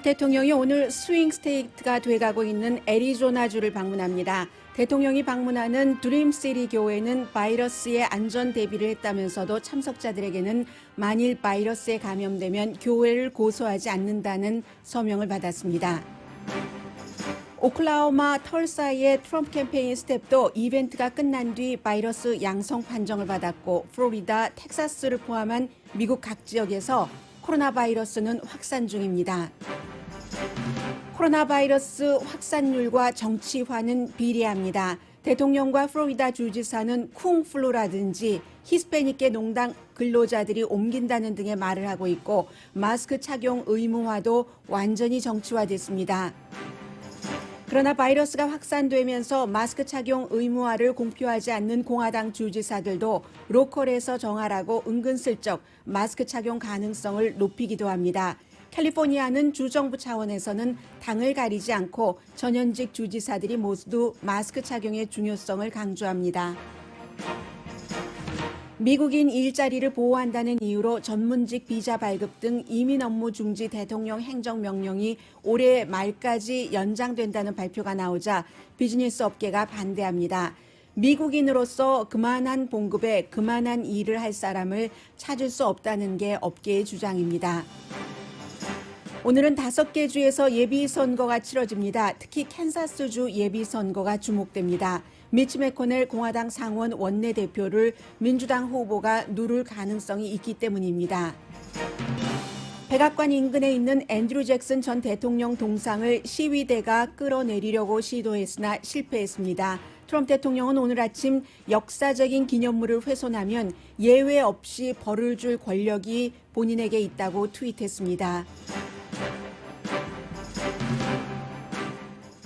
대통령이 오늘 스윙 스테이트가 돼가고 있는 애리조나주를 방문합니다. 대통령이 방문하는 드림시티 교회는 바이러스에 안전 대비를 했다면서도 참석자들에게는 만일 바이러스에 감염되면 교회를 고소하지 않는다는 서명을 받았습니다. 오클라호마 털사의 트럼프 캠페인 스텝도 이벤트가 끝난 뒤 바이러스 양성 판정을 받았고 플로리다, 텍사스를 포함한 미국 각 지역에서 코로나 바이러스는 확산 중입니다. 코로나 바이러스 확산률과 정치화는 비례합니다. 대통령과 플로리다 주지사는 쿵플루라든지 히스패닉계 농당 근로자들이 옮긴다는 등의 말을 하고 있고 마스크 착용 의무화도 완전히 정치화됐습니다. 그러나 바이러스가 확산되면서 마스크 착용 의무화를 공표하지 않는 공화당 주지사들도 로컬에서 정하라고 은근슬쩍 마스크 착용 가능성을 높이기도 합니다. 캘리포니아는 주정부 차원에서는 당을 가리지 않고 전현직 주지사들이 모두 마스크 착용의 중요성을 강조합니다. 미국인 일자리를 보호한다는 이유로 전문직 비자 발급 등 이민 업무 중지 대통령 행정명령이 올해 말까지 연장된다는 발표가 나오자 비즈니스 업계가 반대합니다. 미국인으로서 그만한 봉급에 그만한 일을 할 사람을 찾을 수 없다는 게 업계의 주장입니다. 오늘은 5개 주에서 예비선거가 치러집니다. 특히 캔사스주 예비선거가 주목됩니다. 미치 매코넬 공화당 상원 원내대표를 민주당 후보가 누를 가능성이 있기 때문입니다. 백악관 인근에 있는 앤드류 잭슨 전 대통령 동상을 시위대가 끌어내리려고 시도했으나 실패했습니다. 트럼프 대통령은 오늘 아침 역사적인 기념물을 훼손하면 예외 없이 벌을 줄 권력이 본인에게 있다고 트윗했습니다.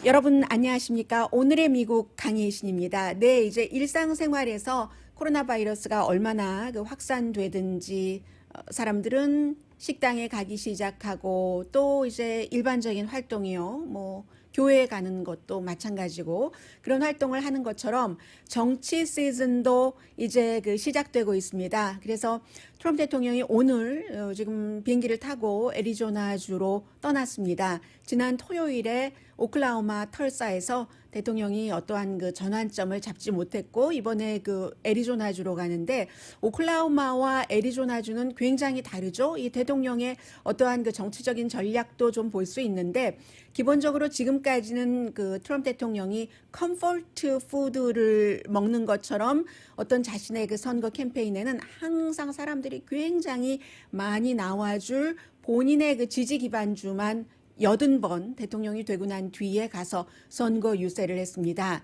여러분 안녕하십니까? 오늘의 미국 강혜신입니다. 네, 이제 일상생활에서 코로나 바이러스가 얼마나 확산되든지 사람들은 식당에 가기 시작하고 또 이제 일반적인 활동이요. 교회에 가는 것도 마찬가지고 그런 활동을 하는 것처럼 정치 시즌도 이제 시작되고 있습니다. 그래서 트럼프 대통령이 오늘 지금 비행기를 타고 애리조나주로 떠났습니다. 지난 토요일에 오클라호마 털사에서 대통령이 어떠한 전환점을 잡지 못했고 이번에 애리조나주로 가는데 오클라호마와 애리조나주는 굉장히 다르죠. 이 대통령의 어떠한 정치적인 전략도 좀 볼 수 있는데 기본적으로 지금까지는 트럼프 대통령이 컴포트 푸드를 먹는 것처럼 어떤 자신의 선거 캠페인에는 항상 사람들이 굉장히 많이 나와줄 본인의 지지 기반주만 80번 대통령이 되고 난 뒤에 가서 선거 유세를 했습니다.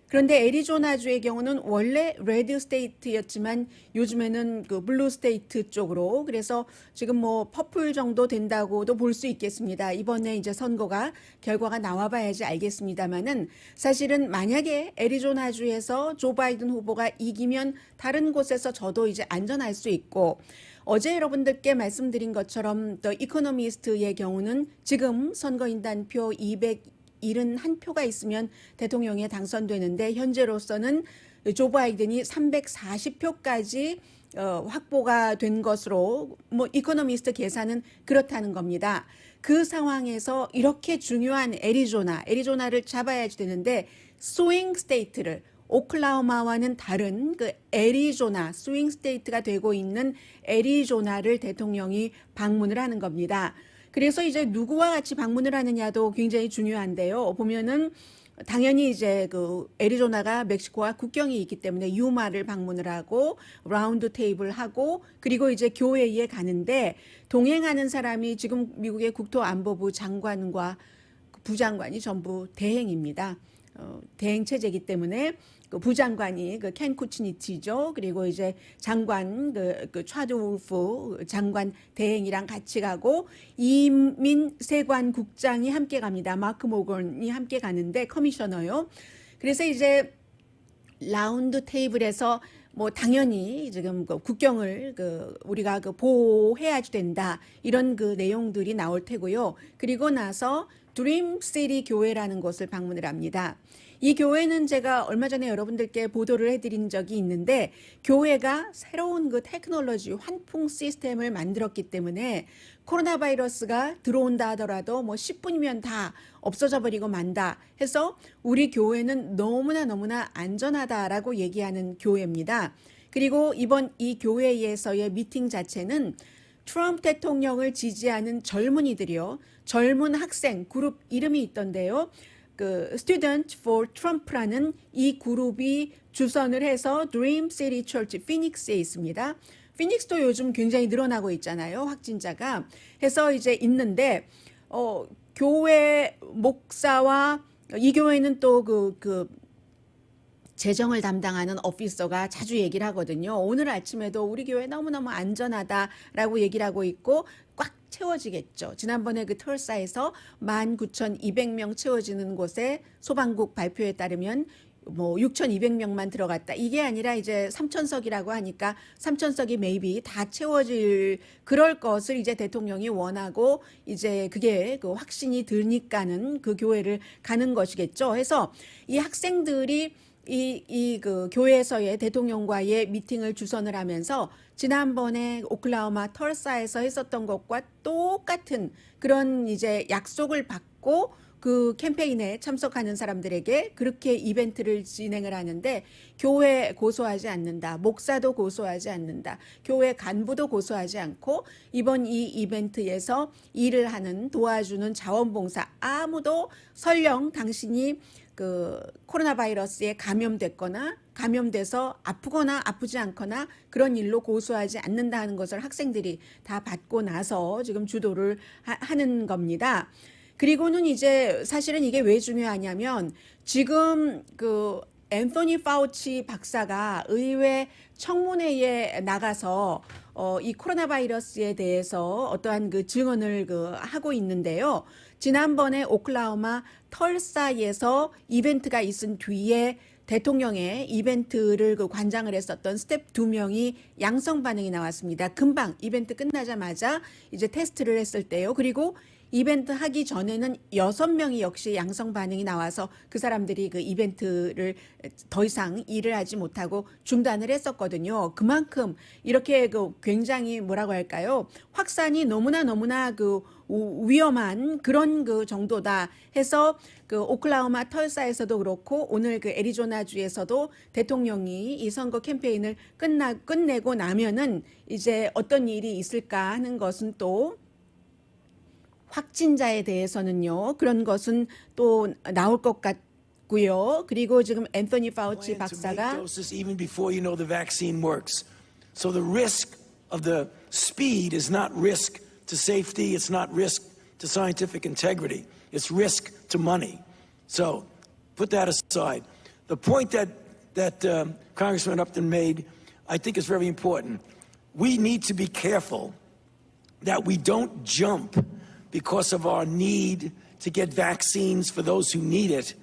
그런데 애리조나주의 경우는 원래 레드 스테이트였지만 요즘에는 블루 스테이트 쪽으로 그래서 지금 퍼플 정도 된다고도 볼 수 있겠습니다. 이번에 이제 선거가 결과가 나와봐야지 알겠습니다만은 사실은 만약에 애리조나주에서 조 바이든 후보가 이기면 다른 곳에서 저도 이제 안전할 수 있고 어제 여러분들께 말씀드린 것처럼 더 이코노미스트의 경우는 지금 선거인단표 271표가 있으면 대통령에 당선되는데 현재로서는 조 바이든이 340표까지 확보가 된 것으로 이코노미스트 계산은 그렇다는 겁니다. 그 상황에서 이렇게 중요한 애리조나를 잡아야지 되는데 스윙 스테이트를 오클라호마와는 다른 애리조나 스윙 스테이트가 되고 있는 애리조나를 대통령이 방문을 하는 겁니다. 그래서 이제 누구와 같이 방문을 하느냐도 굉장히 중요한데요. 보면은 당연히 이제 애리조나가 멕시코와 국경이 있기 때문에 유마를 방문을 하고 라운드 테이블 하고 그리고 이제 교회에 가는데 동행하는 사람이 지금 미국의 국토안보부 장관과 부장관이 전부 대행입니다. 대행 체제이기 때문에 부장관이 켄 쿠치니치죠. 그리고 이제 장관 차드 울프 장관 대행이랑 같이 가고 이민 세관국장이 함께 갑니다. 마크 모건이 함께 가는데 커미셔너요. 그래서 이제 라운드 테이블에서 당연히 지금 국경을 우리가 보호해야 된다 이런 내용들이 나올 테고요. 그리고 나서 드림시티 교회라는 곳을 방문을 합니다. 이 교회는 제가 얼마 전에 여러분들께 보도를 해드린 적이 있는데 교회가 새로운 그 테크놀로지 환풍 시스템을 만들었기 때문에 코로나 바이러스가 들어온다 하더라도 뭐 10분이면 다 없어져 버리고 만다 해서 우리 교회는 너무나 안전하다라고 얘기하는 교회입니다. 그리고 이번 이 교회에서의 미팅 자체는 트럼프 대통령을 지지하는 젊은이들이요. 젊은 학생 그룹 이름이 있던데요. 그 Student for Trump라는 이 그룹이 주선을 해서 Dream City Church 피닉스에 있습니다. 피닉스도 요즘 굉장히 늘어나고 있잖아요. 확진자가. 해서 이제 있는데 교회 목사와 이 교회는 또 그 재정을 담당하는 오피서가 자주 얘기를 하거든요. 오늘 아침에도 우리 교회 너무너무 안전하다라고 얘기를 하고 있고 꽉 채워지겠죠. 지난번에 그 털사에서 19,200명 채워지는 곳에 소방국 발표에 따르면 뭐 6,200명만 들어갔다. 이게 아니라 이제 3,000석이라고 하니까 3,000석이 maybe 다 채워질 그럴 것을 이제 대통령이 원하고 이제 그게 그 확신이 드니까는 그 교회를 가는 것이겠죠. 해서 이 학생들이 그 교회에서의 대통령과의 미팅을 주선을 하면서 지난번에 오클라호마 털사에서 했었던 것과 똑같은 그런 이제 약속을 받고 그 캠페인에 참석하는 사람들에게 그렇게 이벤트를 진행을 하는데 교회 고소하지 않는다. 목사도 고소하지 않는다. 교회 간부도 고소하지 않고 이번 이 이벤트에서 일을 하는 도와주는 자원봉사 아무도 설령 당신이 그 코로나 바이러스에 감염됐거나 감염돼서 아프거나 아프지 않거나 그런 일로 고소하지 않는다 하는 것을 학생들이 다 받고 나서 지금 주도를 하는 겁니다. 그리고는 이제 사실은 이게 왜 중요하냐면 지금 그 앤서니 파우치 박사가 의회 청문회에 나가서 이 코로나 바이러스에 대해서 어떠한 그 증언을 하고 있는데요. 지난번에 오클라호마 털사에서 이벤트가 있은 뒤에 대통령의 이벤트를 관장을 했었던 스텝 2명이 양성 반응이 나왔습니다. 금방 이벤트 끝나자마자 이제 테스트를 했을 때요. 그리고 이벤트 하기 전에는 6명이 역시 양성 반응이 나와서 그 사람들이 그 이벤트를 더 이상 일을 하지 못하고 중단을 했었거든요. 그만큼 이렇게 그 굉장히 뭐라고 할까요? 확산이 너무나 그 위험한 그런 그 정도다 해서 그 오클라호마 털사에서도 그렇고 오늘 그 애리조나주에서도 대통령이 이 선거 캠페인을 끝내고 나면은 이제 어떤 일이 있을까 하는 것은 또 확진자에 대해서는요. 그런 것은 또 나올 것 같고요. 그리고 지금 앤서니 파우치 박사가 even before you know the vaccine works. So the risk of the speed is not risk to safety, it's not risk to scientific integrity. It's risk to money. So put that aside. The point that Congressman Upton made, I think is very important. We need to be careful that we don't jump because of our need to get vaccines for those who need it,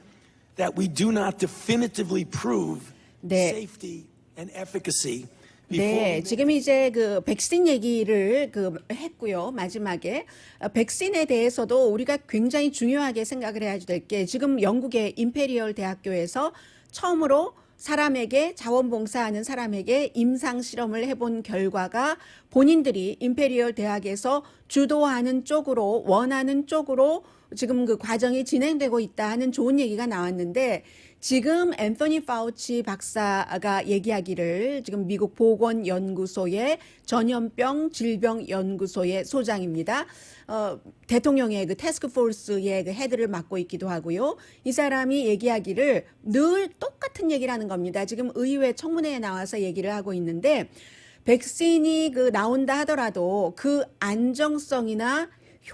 that we do not definitively prove safety and efficacy. 네, 지금 이제 그 백신 얘기를 했고요. 마지막에 백신에 대해서도 우리가 굉장히 중요하게 생각을 해야 될 게 지금 영국의 임페리얼 대학교에서 처음으로 사람에게 자원봉사하는 사람에게 임상 실험을 해본 결과가 본인들이 임페리얼 대학에서 주도하는 쪽으로 원하는 쪽으로 지금 그 과정이 진행되고 있다 하는 좋은 얘기가 나왔는데 지금 앤서니 파우치 박사가 얘기하기를 지금 미국 보건연구소의 전염병 질병연구소의 소장입니다. 대통령의 그 태스크포스의 그 헤드를 맡고 있기도 하고요. 이 사람이 얘기하기를 늘 똑같은 얘기를 하는 겁니다. 지금 의회 청문회에 나와서 얘기를 하고 있는데 백신이 나온다 하더라도 그 안정성이나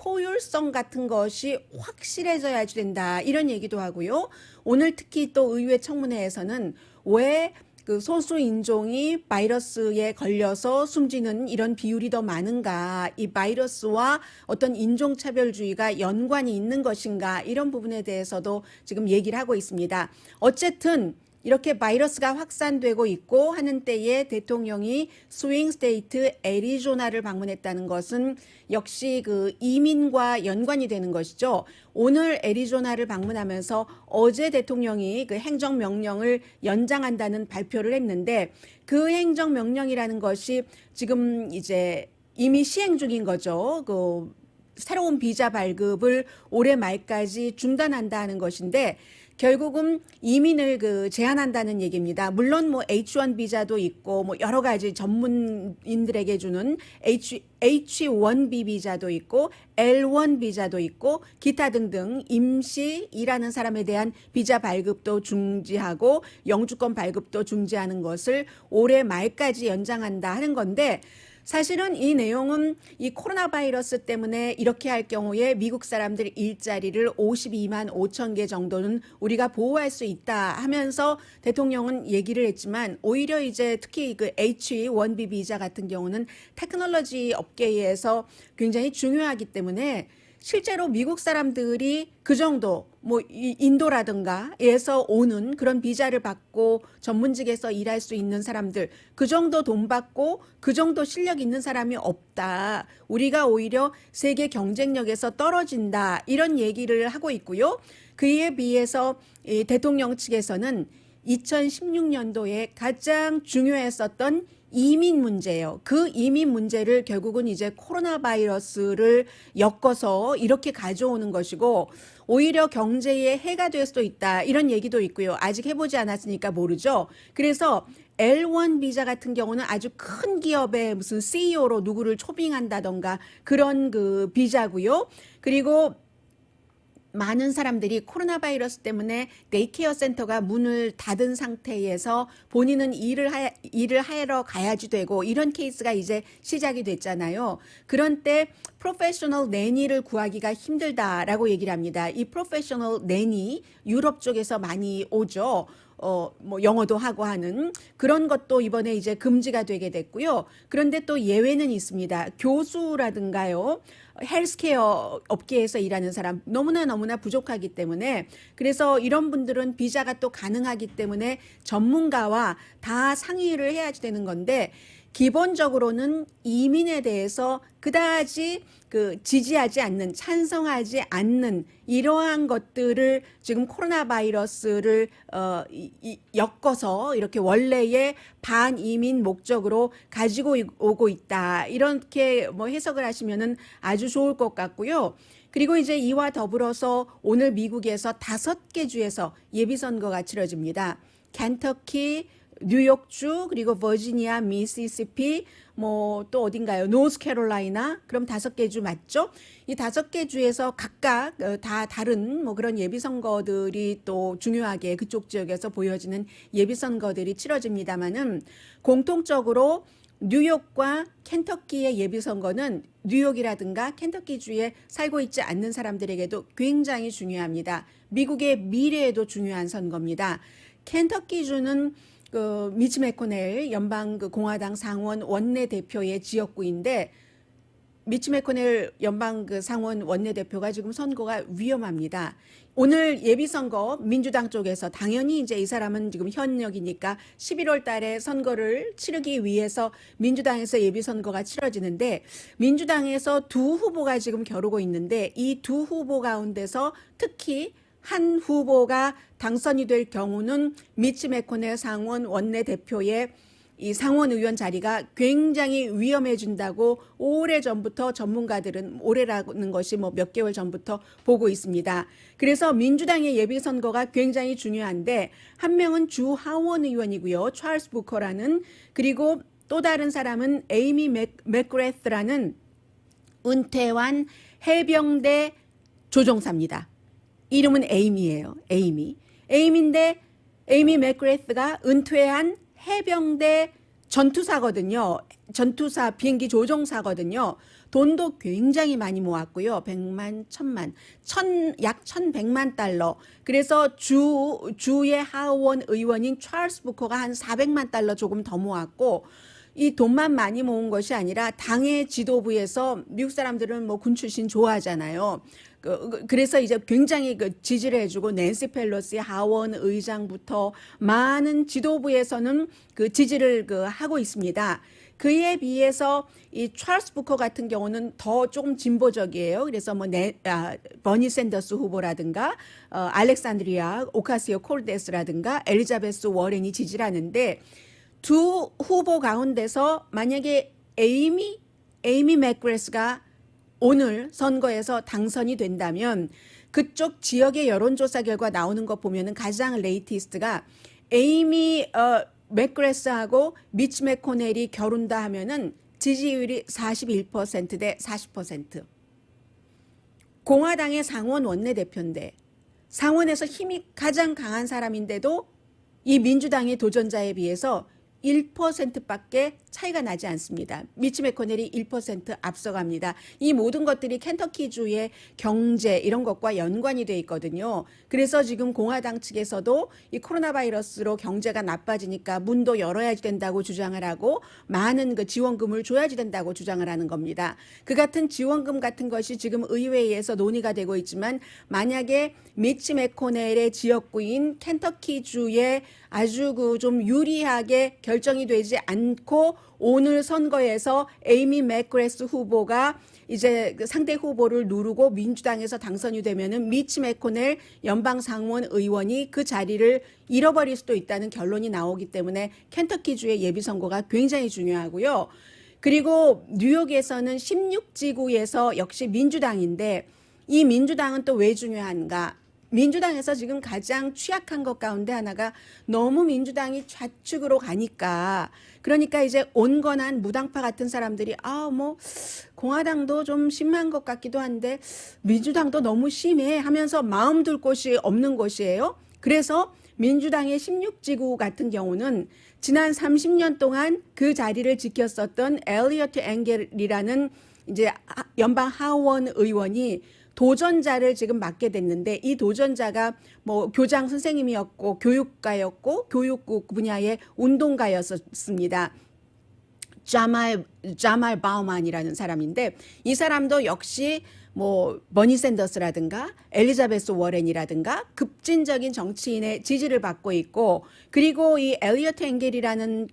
효율성 같은 것이 확실해져야 된다. 이런 얘기도 하고요. 오늘 특히 또 의회 청문회에서는 왜 그 소수 인종이 바이러스에 걸려서 숨지는 이런 비율이 더 많은가, 이 바이러스와 어떤 인종차별주의가 연관이 있는 것인가, 이런 부분에 대해서도 지금 얘기를 하고 있습니다. 어쨌든 이렇게 바이러스가 확산되고 있고 하는 때에 대통령이 스윙 스테이트 애리조나를 방문했다는 것은 역시 그 이민과 연관이 되는 것이죠. 오늘 애리조나를 방문하면서 어제 대통령이 그 행정명령을 연장한다는 발표를 했는데 그 행정명령이라는 것이 지금 이제 이미 시행 중인 거죠. 그 새로운 비자 발급을 올해 말까지 중단한다는 것인데 결국은 이민을 그 제한한다는 얘기입니다. 물론 뭐 H1 비자도 있고 뭐 여러 가지 전문인들에게 주는 H1B 비자도 있고 L1 비자도 있고 기타 등등 임시 일하는 사람에 대한 비자 발급도 중지하고 영주권 발급도 중지하는 것을 올해 말까지 연장한다 하는 건데 사실은 이 내용은 이 코로나 바이러스 때문에 이렇게 할 경우에 미국 사람들 일자리를 52만 5천 개 정도는 우리가 보호할 수 있다 하면서 대통령은 얘기를 했지만 오히려 이제 특히 그 H1B 비자 같은 경우는 테크놀로지 업계에서 굉장히 중요하기 때문에 실제로 미국 사람들이 그 정도 뭐 인도라든가에서 오는 그런 비자를 받고 전문직에서 일할 수 있는 사람들 그 정도 돈 받고 그 정도 실력 있는 사람이 없다. 우리가 오히려 세계 경쟁력에서 떨어진다. 이런 얘기를 하고 있고요. 그에 비해서 이 대통령 측에서는 2016년도에 가장 중요했었던 이민 문제예요. 그 이민 문제를 결국은 이제 코로나 바이러스를 엮어서 이렇게 가져오는 것이고 오히려 경제에 해가 될 수도 있다. 이런 얘기도 있고요. 아직 해보지 않았으니까 모르죠. 그래서 L1 비자 같은 경우는 아주 큰 기업의 무슨 CEO로 누구를 초빙한다던가 그런 그 비자고요. 그리고 많은 사람들이 코로나 바이러스 때문에 데이케어 센터가 문을 닫은 상태에서 본인은 일을 하러 가야지 되고 이런 케이스가 이제 시작이 됐잖아요. 그런 때 프로페셔널 내니를 구하기가 힘들다라고 얘기를 합니다. 이 프로페셔널 내니 유럽 쪽에서 많이 오죠. 뭐 영어도 하고 하는 그런 것도 이번에 이제 금지가 되게 됐고요. 그런데 또 예외는 있습니다. 교수라든가요. 헬스케어 업계에서 일하는 사람 너무나 부족하기 때문에 그래서 이런 분들은 비자가 또 가능하기 때문에 전문가와 다 상의를 해야 되는 건데 기본적으로는 이민에 대해서 그다지 그 지지하지 않는 찬성하지 않는 이러한 것들을 지금 코로나 바이러스를 엮어서 이렇게 원래의 반이민 목적으로 가지고 오고 있다. 이렇게 뭐 해석을 하시면은 아주 좋을 것 같고요. 그리고 이제 이와 더불어서 오늘 미국에서 5개 주에서 예비선거가 치러집니다. 켄터키, 뉴욕주, 그리고 버지니아, 미시시피, 뭐 또 어딘가요? 노스캐롤라이나. 그럼 5개 주 맞죠? 이 5개 주에서 각각 다 다른 뭐 그런 예비선거들이 또 중요하게 그쪽 지역에서 보여지는 예비선거들이 치러집니다만은 공통적으로 뉴욕과 켄터키의 예비선거는 뉴욕이라든가 켄터키주에 살고 있지 않는 사람들에게도 굉장히 중요합니다. 미국의 미래에도 중요한 선거입니다. 켄터키주는 그 미치 매코넬 연방 그 공화당 상원 원내대표의 지역구인데 미치 매코넬 연방 그 상원 원내대표가 지금 선거가 위험합니다. 오늘 예비선거 민주당 쪽에서 당연히 이제 이 사람은 지금 현역이니까 11월 달에 선거를 치르기 위해서 민주당에서 예비선거가 치러지는데 민주당에서 두 후보가 지금 겨루고 있는데 이 두 후보 가운데서 특히 한 후보가 당선이 될 경우는 미치 매코넬 상원 원내대표의 이 상원 의원 자리가 굉장히 위험해진다고 오래전부터 전문가들은 올해라는 것이 뭐 몇 개월 전부터 보고 있습니다. 그래서 민주당의 예비선거가 굉장히 중요한데 한 명은 주 하원 의원이고요. 찰스 부커라는 그리고 또 다른 사람은 에이미 맥그레스라는 은퇴한 해병대 조종사입니다. 이름은 에이미예요. 에이미인데 에이미 맥그레스가 은퇴한 해병대 전투사거든요. 전투사 비행기 조종사거든요. 돈도 굉장히 많이 모았고요. 100만, 1000만, 약 1100만 달러. 그래서 주의 하원 의원인 찰스 부커가 한 400만 달러 조금 더 모았고 이 돈만 많이 모은 것이 아니라 당의 지도부에서 미국 사람들은 뭐 군 출신 좋아하잖아요. 그래서 이제 굉장히 지지를 해주고 낸시 펠로시 하원 의장부터 많은 지도부에서는 지지를 하고 있습니다. 그에 비해서 이 찰스 부커 같은 경우는 더 조금 진보적이에요. 그래서 버니 샌더스 후보라든가 알렉산드리아 오카시오 콜데스라든가 엘리자베스 워렌이 지지를 하는데 두 후보 가운데서 만약에 에이미 맥그레스가 오늘 선거에서 당선이 된다면 그쪽 지역의 여론조사 결과 나오는 거 보면은 가장 레이티스트가 에이미 맥그레스하고 미치 맥코넬이 겨룬다 하면은 지지율이 41%대 40%. 공화당의 상원 원내대표인데 상원에서 힘이 가장 강한 사람인데도 이 민주당의 도전자에 비해서 1%밖에 차이가 나지 않습니다. 미치 맥코넬이 1% 앞서갑니다. 이 모든 것들이 켄터키주의 경제 이런 것과 연관이 돼 있거든요. 그래서 지금 공화당 측에서도 이 코로나 바이러스로 경제가 나빠지니까 문도 열어야 된다고 주장을 하고 많은 지원금을 줘야지 된다고 주장을 하는 겁니다. 그 같은 지원금 같은 것이 지금 의회에서 논의가 되고 있지만 만약에 미치 맥코넬의 지역구인 켄터키주의 아주 좀 유리하게 결정이 되지 않고 오늘 선거에서 에이미 맥그레스 후보가 이제 상대 후보를 누르고 민주당에서 당선이 되면은 미치 맥코넬 연방 상원 의원이 그 자리를 잃어버릴 수도 있다는 결론이 나오기 때문에 켄터키주의 예비 선거가 굉장히 중요하고요. 그리고 뉴욕에서는 16지구에서 역시 민주당인데 이 민주당은 또 왜 중요한가? 민주당에서 지금 가장 취약한 것 가운데 하나가 너무 민주당이 좌측으로 가니까 그러니까 이제 온건한 무당파 같은 사람들이 공화당도 좀 심한 것 같기도 한데 민주당도 너무 심해 하면서 마음 둘 곳이 없는 곳이에요. 그래서 민주당의 16지구 같은 경우는 지난 30년 동안 그 자리를 지켰었던 엘리어트 앵겔이라는 이제 연방 하원 의원이 도전자를 지금 맡게 됐는데 이 도전자가 교장 선생님이었고 교육가였고 교육국 분야의 운동가였습니다. 자말 바우만이라는 사람인데 이 사람도 역시 버니 샌더스라든가 엘리자베스 워렌이라든가 급진적인 정치인의 지지를 받고 있고 그리고 이 엘리어트 앵겔이라는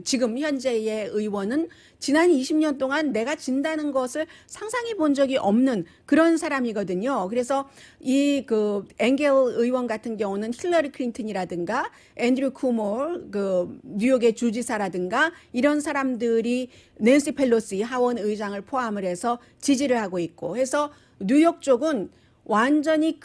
지금 현재의 의원은 지난 20년 동안 내가 진다는 것을 상상해 본 적이 없는 그런 사람이거든요. 그래서 이 앵겔 의원 같은 경우는 힐러리 클린턴이라든가 앤드류 쿠모 뉴욕의 주지사라든가 이런 사람들이 낸시 펠로시 하원 의장을 포함을 해서 지지를 하고 있고 해서 뉴욕 쪽은 완전히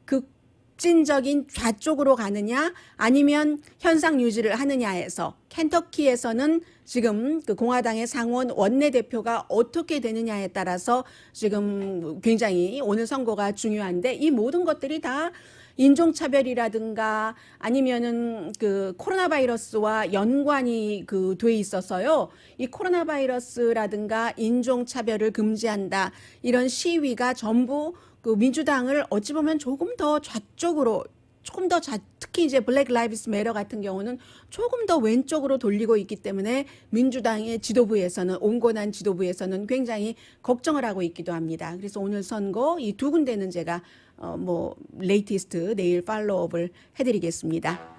급진적인 좌쪽으로 가느냐 아니면 현상 유지를 하느냐에서 켄터키에서는 지금 공화당의 상원 원내대표가 어떻게 되느냐에 따라서 지금 굉장히 오늘 선거가 중요한데 이 모든 것들이 다 인종차별이라든가 아니면은 코로나 바이러스와 연관이 돼 있어서요. 이 코로나 바이러스라든가 인종차별을 금지한다 이런 시위가 전부 민주당을 어찌 보면 조금 더 좌쪽으로 특히 이제 블랙 라이브스 매터 같은 경우는 조금 더 왼쪽으로 돌리고 있기 때문에 민주당의 지도부에서는 온건한 지도부에서는 굉장히 걱정을 하고 있기도 합니다. 그래서 오늘 선거 이 두 군데는 제가 레이티스트 내일 팔로우업을 해드리겠습니다.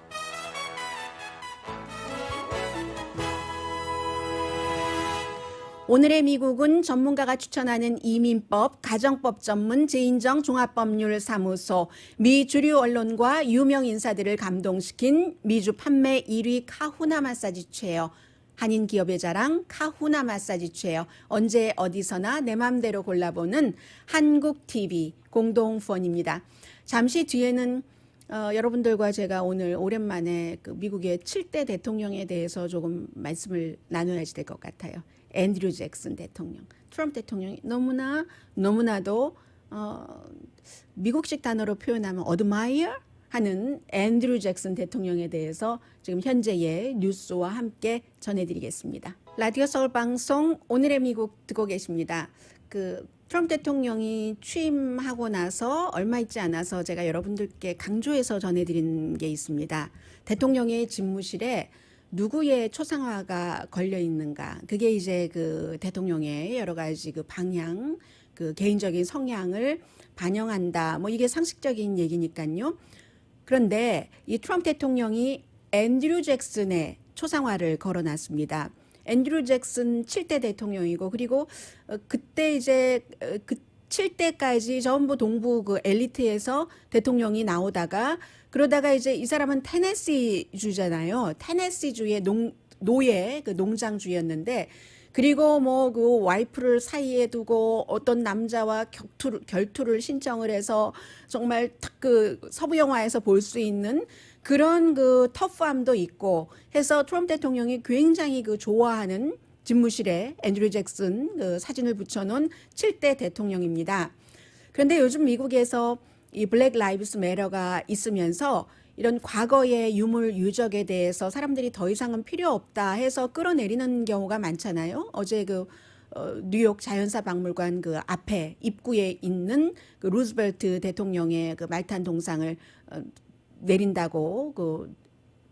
오늘의 미국은 전문가가 추천하는 이민법, 가정법 전문 제인정 종합법률사무소, 미 주류 언론과 유명 인사들을 감동시킨 미주 판매 1위 카후나 마사지 체어, 한인 기업의 자랑 카후나 마사지 체어, 언제 어디서나 내 맘대로 골라보는 한국TV 공동후원입니다. 잠시 뒤에는 여러분들과 제가 오늘 오랜만에 미국의 7대 대통령에 대해서 조금 말씀을 나눠야지 될 것 같아요. 앤드류 잭슨 대통령, 트럼프 대통령이 너무나도 미국식 단어로 표현하면 admire 하는 앤드류 잭슨 대통령에 대해서 지금 현재의 뉴스와 함께 전해드리겠습니다. 라디오 서울 방송 오늘의 미국 듣고 계십니다. 트럼프 대통령이 취임하고 나서 얼마 있지 않아서 제가 여러분들께 강조해서 전해드린 게 있습니다. 대통령의 집무실에 누구의 초상화가 걸려 있는가? 그게 이제 대통령의 여러 가지 방향, 그 개인적인 성향을 반영한다. 뭐 이게 상식적인 얘기니까요. 그런데 이 트럼프 대통령이 앤드류 잭슨의 초상화를 걸어놨습니다. 앤드류 잭슨 7대 대통령이고, 그리고 그때 이제 그 7대까지 전부 동부 그 엘리트에서 대통령이 나오다가, 그러다가 이제 이 사람은 테네시주잖아요. 테네시주의 노예 그 농장주였는데, 그리고 뭐 그 와이프를 사이에 두고 어떤 남자와 결투를 신청을 해서 정말 딱 그 서부 영화에서 볼 수 있는 그런 그 터프함도 있고 해서 트럼프 대통령이 굉장히 그 좋아하는 집무실에 앤드류 잭슨 그 사진을 붙여놓은 7대 대통령입니다. 그런데 요즘 미국에서 이 블랙 라이브스 매터가 있으면서 이런 과거의 유물 유적에 대해서 사람들이 더 이상은 필요 없다 해서 끌어내리는 경우가 많잖아요. 어제 그 뉴욕 자연사 박물관 그 앞에 입구에 있는 그 루즈벨트 대통령의 그 말탄 동상을 내린다고 그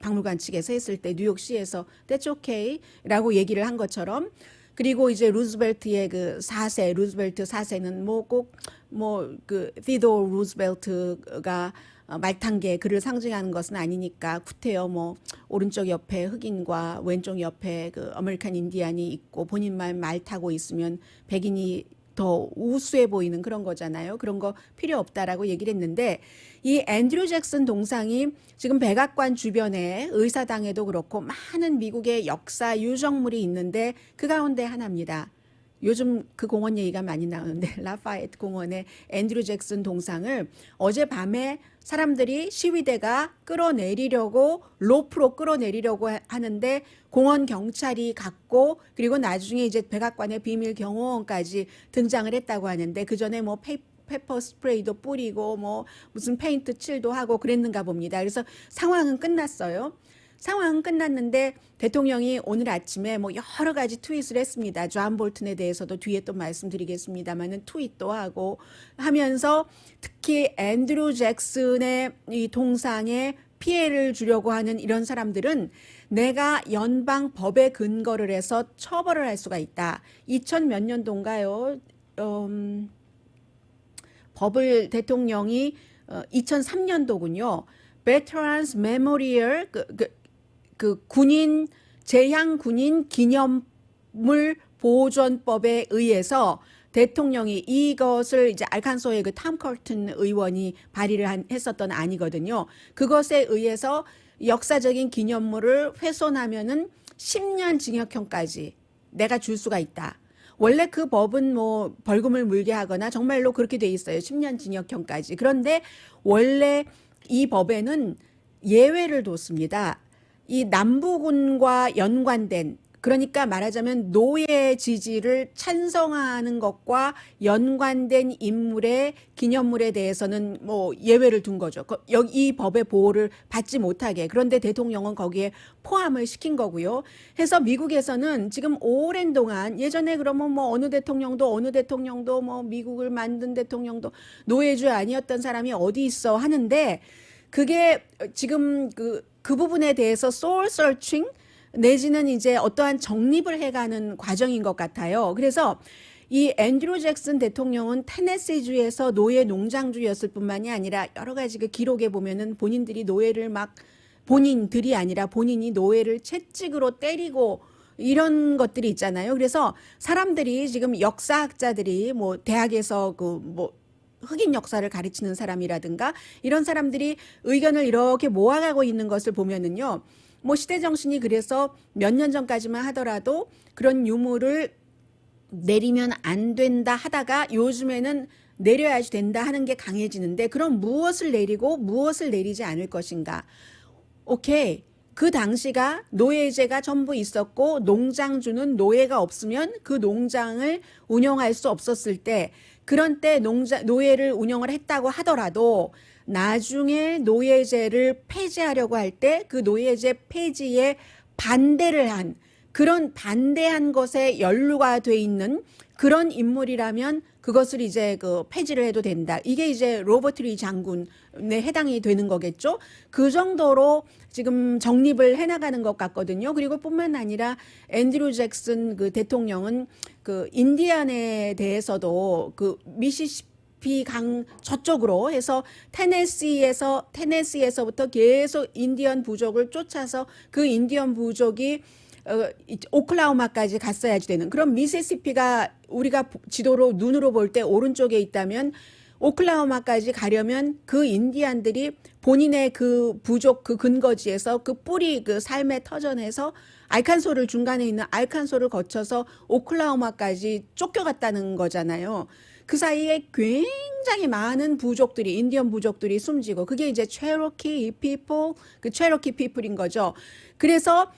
박물관 측에서 했을 때 뉴욕시에서 That's okay라고 얘기를 한 것처럼, 그리고 이제 루즈벨트의 그 4세, 루즈벨트 4세는 뭐 꼭 뭐 그 티도어 루즈벨트가 말탄계 그를 상징하는 것은 아니니까 구태여 뭐 오른쪽 옆에 흑인과 왼쪽 옆에 그 아메리칸 인디안이 있고 본인만 말 타고 있으면 백인이 더 우수해 보이는 그런 거잖아요. 그런 거 필요 없다라고 얘기를 했는데, 이 앤드류 잭슨 동상이 지금 백악관 주변에 의사당에도 그렇고 많은 미국의 역사 유적물이 있는데 그 가운데 하나입니다. 요즘 그 공원 얘기가 많이 나오는데 라파에트 공원의 앤드류 잭슨 동상을 어젯밤에 사람들이 시위대가 끌어내리려고 로프로 끌어내리려고 하는데 공원 경찰이 갔고, 그리고 나중에 이제 백악관의 비밀 경호원까지 등장을 했다고 하는데 그 전에 뭐 페퍼 스프레이도 뿌리고 뭐 무슨 페인트 칠도 하고 그랬는가 봅니다. 그래서 상황은 끝났어요. 상황은 끝났는데 대통령이 오늘 아침에 뭐 여러 가지 트윗을 했습니다. 존 볼튼에 대해서도 뒤에 또 말씀드리겠습니다만은 트윗도 하고 하면서 특히 앤드류 잭슨의 이 동상에 피해를 주려고 하는 이런 사람들은 내가 연방 법에 근거를 해서 처벌을 할 수가 있다. 2000 몇 년도인가요? 법을 대통령이 2003년도군요. Veterans Memorial 그 군인 재향 군인 기념물 보존법에 의해서 대통령이 이것을 이제 알칸소의 그 탐 커튼 의원이 발의를 했었던 안이거든요. 그것에 의해서 역사적인 기념물을 훼손하면은 10년 징역형까지 내가 줄 수가 있다. 원래 그 법은 뭐 벌금을 물게 하거나 정말로 그렇게 돼 있어요. 10년 징역형까지. 그런데 원래 이 법에는 예외를 뒀습니다. 이 남부군과 연관된, 그러니까 말하자면 노예 지지를 찬성하는 것과 연관된 인물의 기념물에 대해서는 뭐 예외를 둔 거죠. 이 법의 보호를 받지 못하게. 그런데 대통령은 거기에 포함을 시킨 거고요. 해서 미국에서는 지금 오랜 동안, 예전에 그러면 뭐 어느 대통령도 뭐 미국을 만든 대통령도 노예주 아니었던 사람이 어디 있어 하는데, 그게 지금 그 부분에 대해서 소울 서칭 내지는 이제 어떠한 정립을 해가는 과정인 것 같아요. 그래서 이 앤드류 잭슨 대통령은 테네시주에서 노예 농장주였을 뿐만이 아니라 여러 가지 그 기록에 보면은 본인들이 노예를 본인들이 아니라 본인이 노예를 채찍으로 때리고 이런 것들이 있잖아요. 그래서 사람들이 지금 역사학자들이 뭐 대학에서 흑인 역사를 가르치는 사람이라든가 이런 사람들이 의견을 이렇게 모아가고 있는 것을 보면은요, 뭐 시대정신이 그래서 몇 년 전까지만 하더라도 그런 유물을 내리면 안 된다 하다가 요즘에는 내려야지 된다 하는 게 강해지는데, 그럼 무엇을 내리고 무엇을 내리지 않을 것인가? 오케이. 그 당시가 노예제가 전부 있었고 농장주는 노예가 없으면 그 농장을 운영할 수 없었을 때, 그런 때 노예를 운영을 했다고 하더라도 나중에 노예제를 폐지하려고 할 때 그 노예제 폐지에 반대를 한, 그런 반대한 것에 연루가 돼 있는 그런 인물이라면 그것을 이제 그 폐지를 해도 된다. 이게 이제 로버트 리 장군에 해당이 되는 거겠죠. 그 정도로 지금 정립을 해나가는 것 같거든요. 그리고 뿐만 아니라 앤드류 잭슨 그 대통령은 그 인디안에 대해서도 그 미시시피 강 저쪽으로 해서 테네시에서부터 계속 인디언 부족을 쫓아서 그 인디언 부족이 오클라호마까지 갔어야지 되는. 그럼 미시시피가 우리가 지도로 눈으로 볼 때 오른쪽에 있다면 오클라호마까지 가려면 그 인디안들이 본인의 그 부족 그 근거지에서 그 뿌리 그 삶의 터전에서 알칸소를 중간에 있는 알칸소를 거쳐서 오클라호마까지 쫓겨갔다는 거잖아요. 그 사이에 굉장히 많은 부족들이 인디언 부족들이 숨지고 그게 이제 체로키 피플 그 체로키 피플인 거죠. 그래서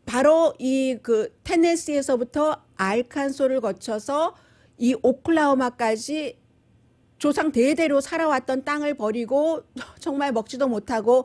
바로 이 그 테네시에서부터 알칸소를 거쳐서 이 오클라호마까지 조상 대대로 살아왔던 땅을 버리고 정말 먹지도 못하고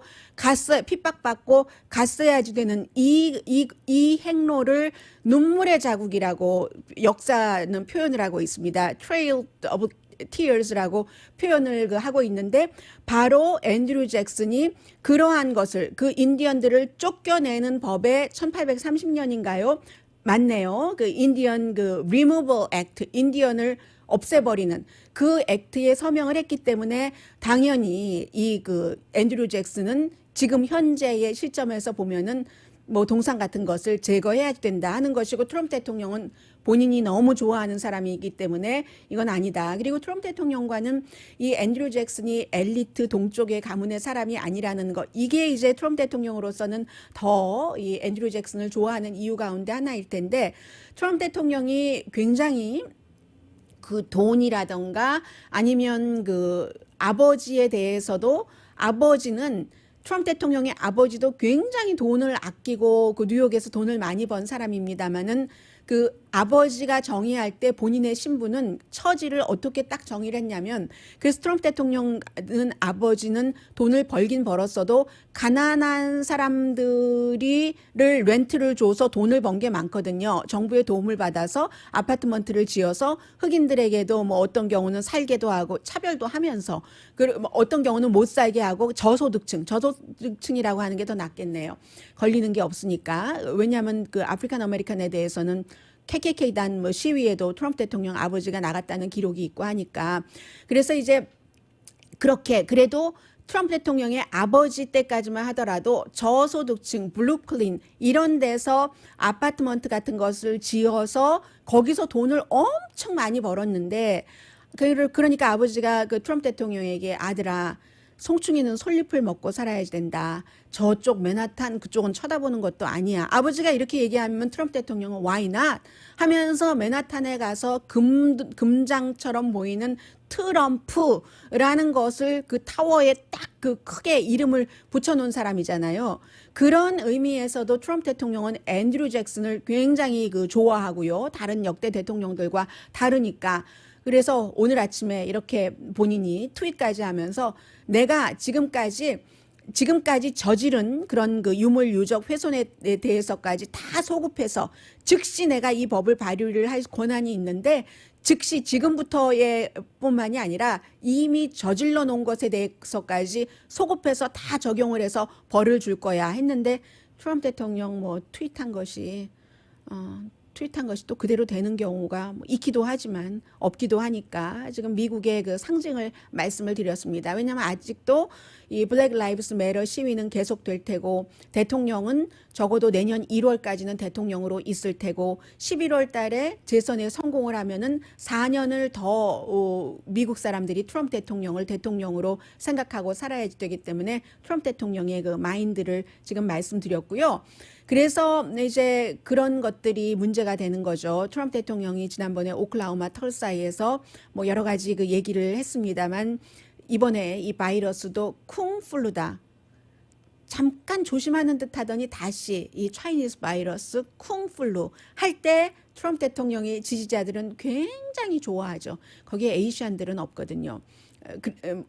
핍박받고 갔어야지 되는 이 행로를 눈물의 자국이라고 역사는 표현을 하고 있습니다. Trail of Tears라고 표현을 하고 있는데 바로 앤드류 잭슨이 그러한 것을 그 인디언들을 쫓겨내는 법에 1830년인가요? 맞네요. 그 인디언 그 Removal Act, 인디언을 없애버리는 그 액트에 서명을 했기 때문에 당연히 이 그 앤드류 잭슨은 지금 현재의 시점에서 보면은 뭐 동상 같은 것을 제거해야 된다 하는 것이고 트럼프 대통령은 본인이 너무 좋아하는 사람이기 때문에 이건 아니다. 그리고 트럼프 대통령과는 이 앤드류 잭슨이 엘리트 동쪽의 가문의 사람이 아니라는 것. 이게 이제 트럼프 대통령으로서는 더 이 앤드류 잭슨을 좋아하는 이유 가운데 하나일 텐데 트럼프 대통령이 굉장히 그 돈이라던가 아니면 그 아버지에 대해서도 아버지는 트럼프 대통령의 아버지도 굉장히 돈을 아끼고 그 뉴욕에서 돈을 많이 번 사람입니다만은 그 아버지가 정의할 때 본인의 신분은 처지를 어떻게 딱 정의를 했냐면 그래서 트럼프 대통령은 아버지는 돈을 벌긴 벌었어도 가난한 사람들이 렌트를 줘서 돈을 번 게 많거든요. 정부의 도움을 받아서 아파트먼트를 지어서 흑인들에게도 뭐 어떤 경우는 살게도 하고 차별도 하면서 그리고 어떤 경우는 못 살게 하고 저소득층이라고 하는 게 더 낫겠네요. 걸리는 게 없으니까. 왜냐하면 그 아프리칸 아메리칸에 대해서는 KKK단 뭐 시위에도 트럼프 대통령 아버지가 나갔다는 기록이 있고 하니까 그래서 이제 그렇게 그래도 트럼프 대통령의 아버지 때까지만 하더라도 저소득층 블루클린 이런 데서 아파트먼트 같은 것을 지어서 거기서 돈을 엄청 많이 벌었는데 그러니까 아버지가 그 트럼프 대통령에게 아들아 송충이는 솔잎을 먹고 살아야지 된다. 저쪽 맨하탄 그쪽은 쳐다보는 것도 아니야. 아버지가 이렇게 얘기하면 트럼프 대통령은 why not? 하면서 맨하탄에 가서 금장처럼 보이는 트럼프라는 것을 그 타워에 딱 그 크게 이름을 붙여놓은 사람이잖아요. 그런 의미에서도 트럼프 대통령은 앤드류 잭슨을 굉장히 그 좋아하고요. 다른 역대 대통령들과 다르니까. 그래서 오늘 아침에 이렇게 본인이 트윗까지 하면서 내가 지금까지 저지른 그런 그 유물 유적 훼손에 대해서까지 다 소급해서 즉시 내가 이 법을 발의를 할 권한이 있는데 즉시 지금부터의 뿐만이 아니라 이미 저질러 놓은 것에 대해서까지 소급해서 다 적용을 해서 벌을 줄 거야 했는데 트럼프 대통령 뭐 트윗한 것이 또 그대로 되는 경우가 있기도 하지만 없기도 하니까 지금 미국의 그 상징을 말씀을 드렸습니다. 왜냐하면 아직도 이 블랙 라이브스 매터 시위는 계속될 테고 대통령은 적어도 내년 1월까지는 대통령으로 있을 테고 11월 달에 재선에 성공을 하면은 4년을 더 미국 사람들이 트럼프 대통령을 대통령으로 생각하고 살아야 되기 때문에 트럼프 대통령의 그 마인드를 지금 말씀드렸고요. 그래서 이제 그런 것들이 문제가 되는 거죠. 트럼프 대통령이 지난번에 오클라호마 털사이에서 뭐 여러 가지 그 얘기를 했습니다만 이번에 이 바이러스도 쿵플루다. 잠깐 조심하는 듯 하더니 다시 이 차이니스 바이러스 쿵플루 할 때 트럼프 대통령의 지지자들은 굉장히 좋아하죠. 거기에 에이시안들은 없거든요.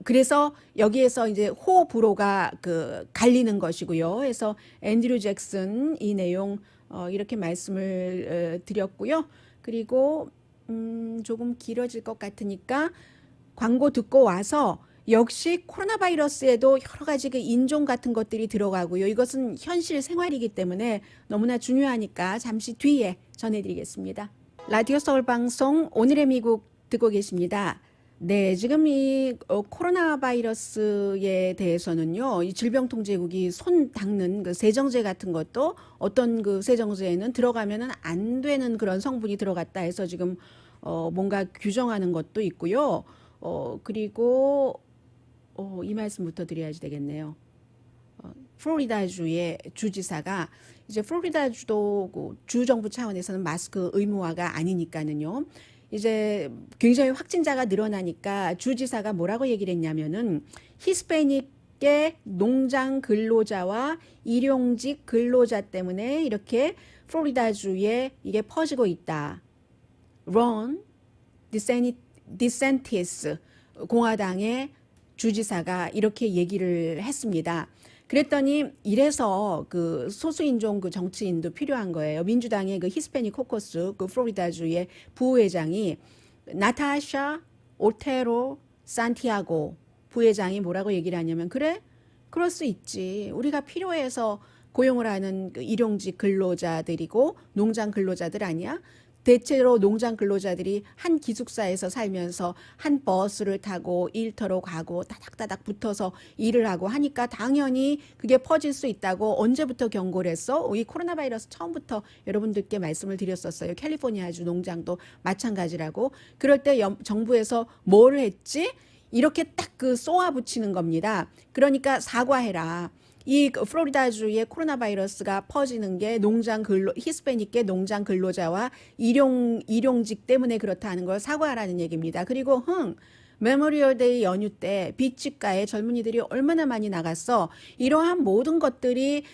그래서 여기에서 이제 호불호가 그 갈리는 것이고요. 그래서 앤드류 잭슨 이 내용 이렇게 말씀을 드렸고요. 그리고 조금 길어질 것 같으니까 광고 듣고 와서 역시 코로나 바이러스에도 여러 가지 그 인종 같은 것들이 들어가고요. 이것은 현실 생활이기 때문에 너무나 중요하니까 잠시 뒤에 전해드리겠습니다. 라디오 서울 방송 오늘의 미국 듣고 계십니다. 네, 지금 이 코로나 바이러스에 대해서는요, 이 질병통제국이 손 닦는 그 세정제 같은 것도 어떤 그 세정제에는 들어가면은 안 되는 그런 성분이 들어갔다 해서 지금 뭔가 규정하는 것도 있고요. 그리고 이 말씀부터 드려야지 되겠네요. 플로리다주의 주지사가 이제 플로리다주도 그 주 정부 차원에서는 마스크 의무화가 아니니까는요. 이제 굉장히 확진자가 늘어나니까 주지사가 뭐라고 얘기를 했냐면은 히스패닉계 농장 근로자와 일용직 근로자 때문에 이렇게 플로리다주에 이게 퍼지고 있다. 론 디센티스 공화당의 주지사가 이렇게 얘기를 했습니다. 그랬더니 이래서 그 소수인종 그 정치인도 필요한 거예요. 민주당의 그 히스패닉 코커스 그 플로리다주의 부회장이 나타샤 오테로 산티아고 부회장이 뭐라고 얘기를 하냐면 그래? 그럴 수 있지. 우리가 필요해서 고용을 하는 그 일용직 근로자들이고 농장 근로자들 아니야? 대체로 농장 근로자들이 한 기숙사에서 살면서 한 버스를 타고 일터로 가고 따닥따닥 붙어서 일을 하고 하니까 당연히 그게 퍼질 수 있다고 언제부터 경고를 했어? 이 코로나 바이러스 처음부터 여러분들께 말씀을 드렸었어요. 캘리포니아주 농장도 마찬가지라고. 그럴 때 정부에서 뭘 했지? 이렇게 딱 그 쏘아 붙이는 겁니다. 그러니까 사과해라. 이 플로리다주의 코로나 바이러스가 퍼지는 게 히스패닉계 농장 근로자와 일용직 때문에 그렇다는 걸 사과하라는 얘기입니다. 그리고 메모리얼데이 연휴 때 빗집가에 젊은이들이 얼마나 많이 나갔어. 이러한 모든 것들이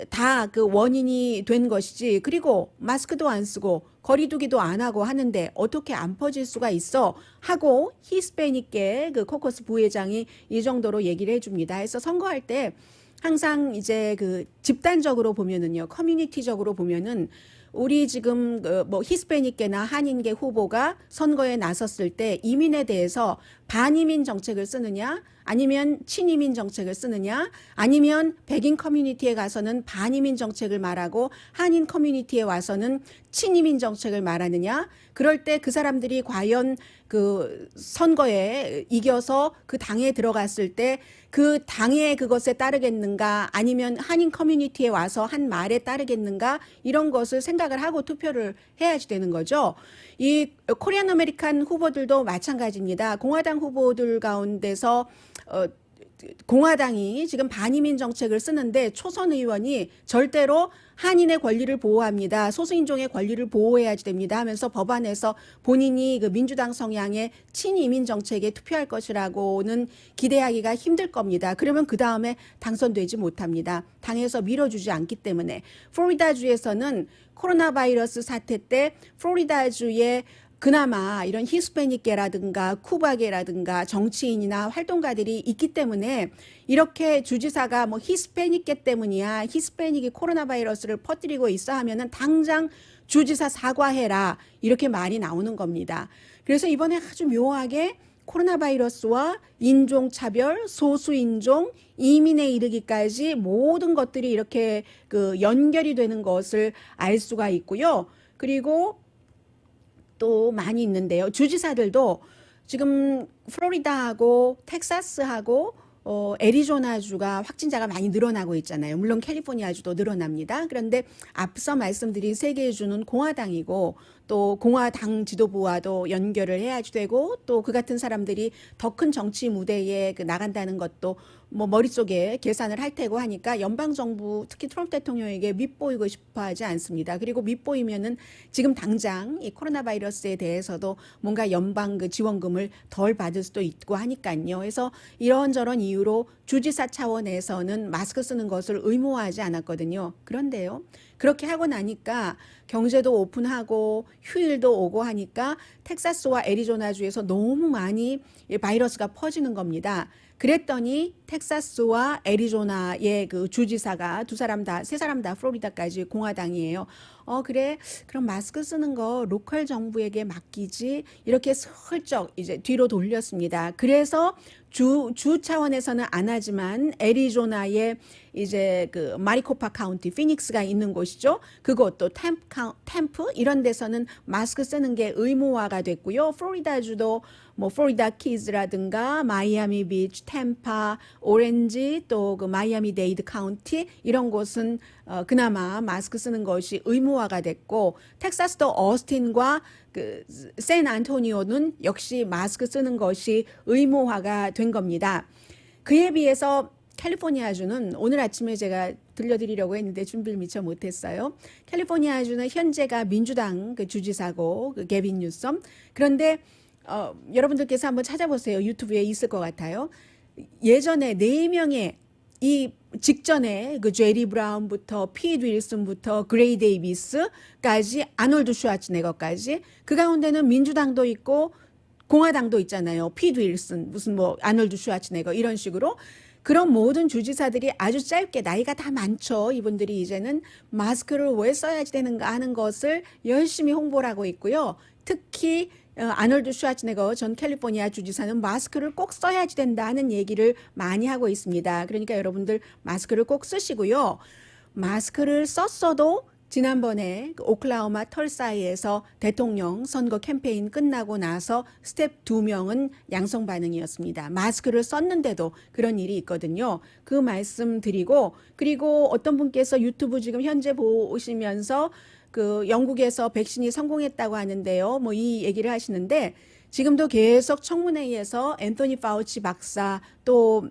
다 그 원인이 된 것이지. 그리고 마스크도 안 쓰고 거리두기도 안 하고 하는데 어떻게 안 퍼질 수가 있어 하고 히스패닉계 그 코커스 부회장이 이 정도로 얘기를 해줍니다. 그래서 선거할 때 항상 이제 그 집단적으로 보면은요, 커뮤니티적으로 보면은 우리 지금 뭐 히스패닉계나 한인계 후보가 선거에 나섰을 때 이민에 대해서 반이민 정책을 쓰느냐, 아니면 친이민 정책을 쓰느냐, 아니면 백인 커뮤니티에 가서는 반이민 정책을 말하고 한인 커뮤니티에 와서는 친이민 정책을 말하느냐. 그럴 때 그 사람들이 과연 그 선거에 이겨서 그 당에 들어갔을 때 그 당의 그것에 따르겠는가, 아니면 한인 커뮤니티에 와서 한 말에 따르겠는가, 이런 것을 생각을 하고 투표를 해야지 되는 거죠. 이 코리안 아메리칸 후보들도 마찬가지입니다. 공화당 후보들 가운데서 공화당이 지금 반이민 정책을 쓰는데 초선 의원이 절대로 한인의 권리를 보호합니다. 소수인종의 권리를 보호해야지 됩니다 하면서 법안에서 본인이 그 민주당 성향의 친이민 정책에 투표할 것이라고는 기대하기가 힘들 겁니다. 그러면 그 다음에 당선되지 못합니다. 당에서 밀어주지 않기 때문에. 플로리다주에서는 코로나 바이러스 사태 때 플로리다주의 그나마 이런 히스패닉계라든가 쿠바계라든가 정치인이나 활동가들이 있기 때문에 이렇게 주지사가 뭐 히스패닉계 때문이야, 히스패닉이 코로나 바이러스를 퍼뜨리고 있어 하면은 당장 주지사 사과해라, 이렇게 말이 나오는 겁니다. 그래서 이번에 아주 묘하게 코로나 바이러스와 인종차별, 소수인종, 이민에 이르기까지 모든 것들이 이렇게 그 연결이 되는 것을 알 수가 있고요. 그리고 또 많이 있는데요. 주지사들도 지금 플로리다하고 텍사스하고 애리조나주가 확진자가 많이 늘어나고 있잖아요. 물론 캘리포니아주도 늘어납니다. 그런데 앞서 말씀드린 세 개의 주는 공화당이고 또 공화당 지도부와도 연결을 해야지 되고 또 그 같은 사람들이 더 큰 정치 무대에 나간다는 것도 뭐 머릿속에 계산을 할 테고 하니까 연방정부 특히 트럼프 대통령에게 밉보이고 싶어 하지 않습니다. 그리고 밉보이면은 지금 당장 이 코로나 바이러스에 대해서도 뭔가 연방 그 지원금을 덜 받을 수도 있고 하니까요. 그래서 이런저런 이유로 주지사 차원에서는 마스크 쓰는 것을 의무화하지 않았거든요. 그런데요, 그렇게 하고 나니까 경제도 오픈하고 휴일도 오고 하니까 텍사스와 애리조나주에서 너무 많이 바이러스가 퍼지는 겁니다. 그랬더니 텍사스와 애리조나의 그 주지사가 세 사람 다 플로리다까지 공화당이에요. 그래. 그럼 마스크 쓰는 거 로컬 정부에게 맡기지. 이렇게 슬쩍 이제 뒤로 돌렸습니다. 그래서 주 차원에서는 안 하지만 애리조나의 이제 그 마리코파 카운티, 피닉스가 있는 곳이죠. 그것도 템프 이런 데서는 마스크 쓰는 게 의무화가 됐고요. 플로리다주도 뭐 플로리다 키즈라든가 마이애미 비치, 템파, 오렌지 또 그 마이애미 데이드 카운티 이런 곳은 그나마 마스크 쓰는 것이 의무화가 됐고 텍사스도 어스틴과 그 샌안토니오는 역시 마스크 쓰는 것이 의무화가 된 겁니다. 그에 비해서 캘리포니아주는 오늘 아침에 제가 들려드리려고 했는데 준비를 미처 못했어요. 캘리포니아주는 현재가 민주당 그 주지사고 그 게빈 뉴섬. 그런데 여러분들께서 한번 찾아보세요. 유튜브에 있을 것 같아요. 예전에 4명의 이 직전에 그 제리 브라운부터 피트 윌슨부터 그레이 데이비스까지 아놀드 슈와츠네거까지 그 가운데는 민주당도 있고 공화당도 있잖아요. 피트 윌슨 무슨 뭐 아놀드 슈와츠네거 이런 식으로 그런 모든 주지사들이 아주 짧게 나이가 다 많죠. 이분들이 이제는 마스크를 왜 써야지 되는가 하는 것을 열심히 홍보를 하고 있고요. 특히 아놀드 슈와츠네거 전 캘리포니아 주지사는 마스크를 꼭 써야지 된다는 얘기를 많이 하고 있습니다. 그러니까 여러분들 마스크를 꼭 쓰시고요. 마스크를 썼어도 지난번에 오클라호마 털사이에서 대통령 선거 캠페인 끝나고 나서 스텝 2명은 양성 반응이었습니다. 마스크를 썼는데도 그런 일이 있거든요. 그 말씀 드리고 그리고 어떤 분께서 유튜브 지금 현재 보시면서 그 영국에서 백신이 성공했다고 하는데요. 뭐 이 얘기를 하시는데 지금도 계속 청문회에서 앤토니 파우치 박사 또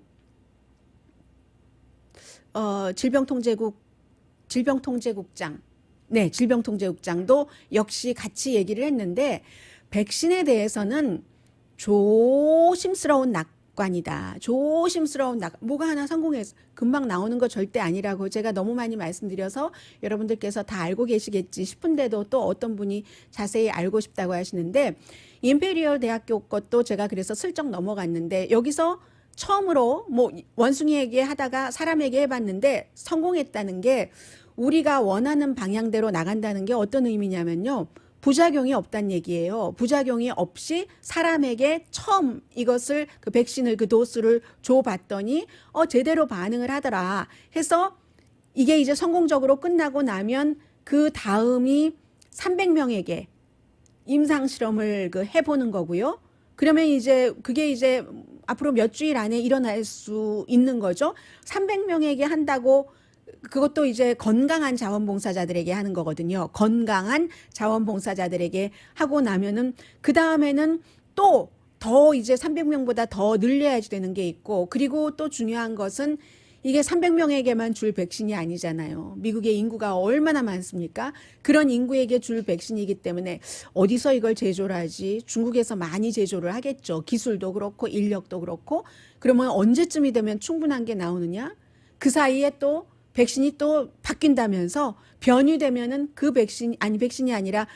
질병통제국장도 역시 같이 얘기를 했는데 백신에 대해서는 조심스러운 낙관이다. 뭐가 하나 성공해서 금방 나오는 거 절대 아니라고 제가 너무 많이 말씀드려서 여러분들께서 다 알고 계시겠지 싶은데도 또 어떤 분이 자세히 알고 싶다고 하시는데 임페리얼 대학교 것도 제가 그래서 슬쩍 넘어갔는데 여기서 처음으로 뭐 원숭이에게 하다가 사람에게 해봤는데 성공했다는 게 우리가 원하는 방향대로 나간다는 게 어떤 의미냐면요. 부작용이 없다는 얘기예요. 부작용이 없이 사람에게 처음 이것을 그 백신을 그 도수를 줘봤더니 제대로 반응을 하더라 해서 이게 이제 성공적으로 끝나고 나면 그 다음이 300명에게 임상 실험을 그 해보는 거고요. 그러면 이제 그게 이제 앞으로 몇 주일 안에 일어날 수 있는 거죠. 300명에게 한다고 그것도 이제 건강한 자원봉사자들에게 하는 거거든요. 건강한 자원봉사자들에게 하고 나면은 그 다음에는 또 더 이제 300명보다 더 늘려야지 되는 게 있고 그리고 또 중요한 것은 이게 300명에게만 줄 백신이 아니잖아요. 미국의 인구가 얼마나 많습니까? 그런 인구에게 줄 백신이기 때문에 어디서 이걸 제조를 하지? 중국에서 많이 제조를 하겠죠. 기술도 그렇고 인력도 그렇고. 그러면 언제쯤이 되면 충분한 게 나오느냐? 그 사이에 또 백신이 또 바뀐다면서 변이되면은 그 백신이 아니라